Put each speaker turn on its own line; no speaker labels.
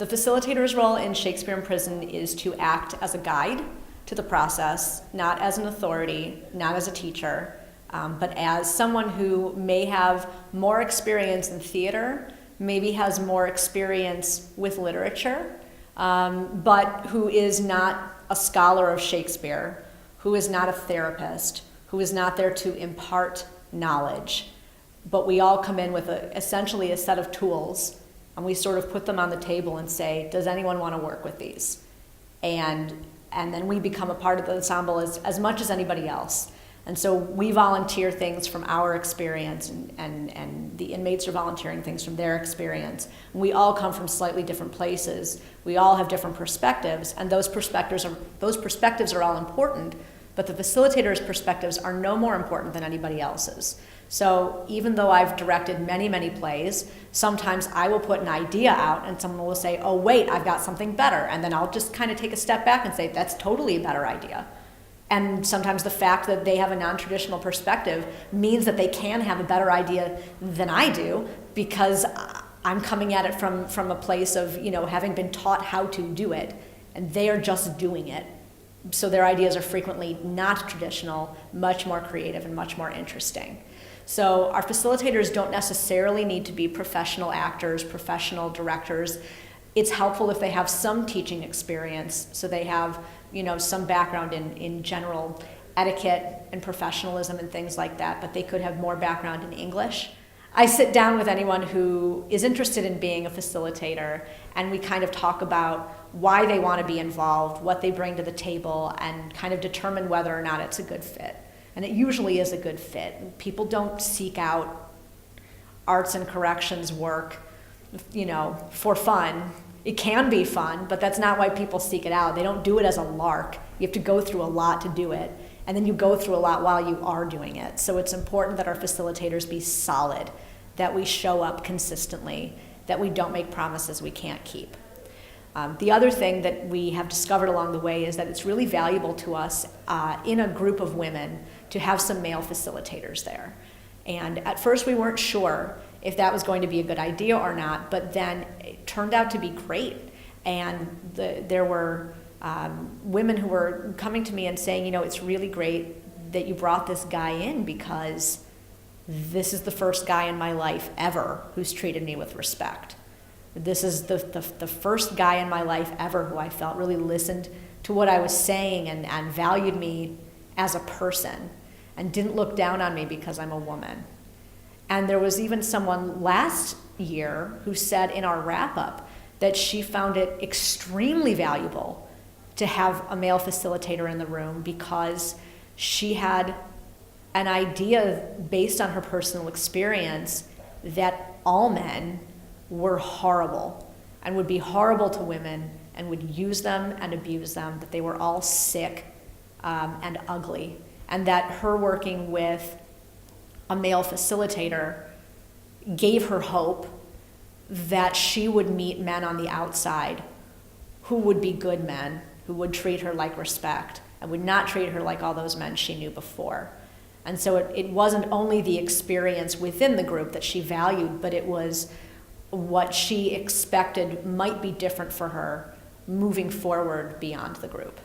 The facilitator's role in Shakespeare in Prison is to act as a guide to the process, not as an authority, not as a teacher, but as someone who may have more experience in theater, maybe has more experience with literature, but who is not a scholar of Shakespeare, who is not a therapist, who is not there to impart knowledge. But we all come in with essentially a set of tools, and we sort of put them on the table and say, does anyone want to work with these? And then we become a part of the ensemble as much as anybody else. And so we volunteer things from our experience, and the inmates are volunteering things from their experience. And we all come from slightly different places. We all have different perspectives, and those perspectives are all important, but the facilitator's perspectives are no more important than anybody else's. So even though I've directed many, many plays, sometimes I will put an idea out and someone will say, oh wait, I've got something better. And then I'll just kind of take a step back and say, that's totally a better idea. And sometimes the fact that they have a non-traditional perspective means that they can have a better idea than I do, because I'm coming at it from a place of, having been taught how to do it, and they are just doing it. So their ideas are frequently not traditional, much more creative and much more interesting. So our facilitators don't necessarily need to be professional actors, professional directors. It's helpful if they have some teaching experience, so they have, some background in general etiquette and professionalism and things like that, but they could have more background in English. I sit down with anyone who is interested in being a facilitator, and we kind of talk about why they want to be involved, what they bring to the table, and kind of determine whether or not it's a good fit. And it usually is a good fit. People don't seek out arts and corrections work, for fun. It can be fun, but that's not why people seek it out. They don't do it as a lark. You have to go through a lot to do it, and then you go through a lot while you are doing it. So it's important that our facilitators be solid, that we show up consistently, that we don't make promises we can't keep. The other thing that we have discovered along the way is that it's really valuable to us in a group of women to have some male facilitators there. And at first we weren't sure if that was going to be a good idea or not, but then it turned out to be great. And there were women who were coming to me and saying, it's really great that you brought this guy in, because this is the first guy in my life ever who's treated me with respect. This is the first guy in my life ever who I felt really listened to what I was saying and valued me as a person and didn't look down on me because I'm a woman. And there was even someone last year who said in our wrap-up that she found it extremely valuable to have a male facilitator in the room, because she had an idea based on her personal experience that all men were horrible and would be horrible to women and would use them and abuse them, that they were all sick and ugly, and that her working with a male facilitator gave her hope that she would meet men on the outside who would be good men, who would treat her like respect and would not treat her like all those men she knew before. And so it wasn't only the experience within the group that she valued, but it was what she expected might be different for her moving forward beyond the group.